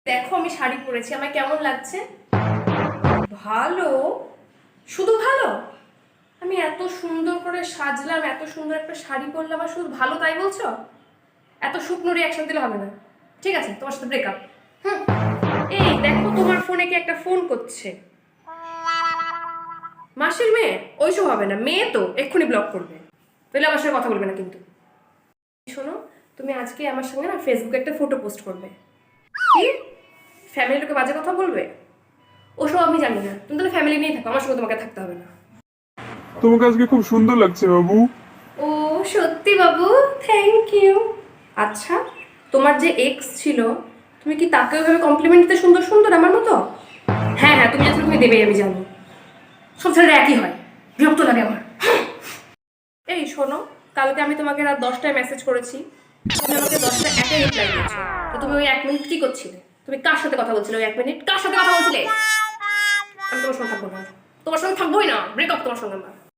দেখো আমি শাড়ি পরেছি, আমায় কেমন লাগছে? ভালো? শুধু ভালো? আমি এত সুন্দর করে সাজলাম, এত সুন্দর একটা শাড়ি পরলাম আর শুধু ভালো তাই বলছো? এত শুকনো রিয়াকশন দিলে হবে না। ঠিক আছে, তোমার সাথে ব্রেকআপ। হুম। এই দেখো তোমার ফোনে কি একটা ফোন করছে। মাসির মেয়ে? ওইসব হবে না, মেয়ে তো এক্ষুনি ব্লক করবে। তাহলে আমার সাথে কথা বলবে না কিন্তু। শোনো, তুমি আজকে আমার সঙ্গে না ফেসবুকে একটা ফটো পোস্ট করবে। কি? ফ্যামিলি লোকে বাজে কথা বলবে? ওসব আমি জানি না, তুমি তাহলে ফ্যামিলি নিয়েই থাকো, আমার সঙ্গে তোমাকে থাকতে হবে না। তোমাকে আজকে খুব সুন্দর লাগছে বাবু। ও সত্যি বাবু, থ্যাংক ইউ। আচ্ছা, তোমার যে এক্স ছিল, তুমি কি তাকে ওইভাবে কমপ্লিমেন্ট দিতে সুন্দর সুন্দর আমার মতো? হ্যাঁ হ্যাঁ, তুমি যখন তুমি দেবেই, আমি জানি। সব ছেলেরা একই হয়, বিরক্ত লাগে আমার। এই শোনো, কালকে আমি তোমাকে রাত 10টায় মেসেজ করেছি, তুমি আমাকে 10টা 1-এ রিপ্লাই দিয়েছো। তো তুমি ওই 1 মিনিট কি করছিলে? তুমি কার সাথে কথা বলছিলে ওই 1 মিনিট? কার সাথে কথা বলছিলে? আমি তোমার সঙ্গে থাকবো না, তোমার সঙ্গে থাকবোই না, ব্রেকআপ তোমার সঙ্গে আমার।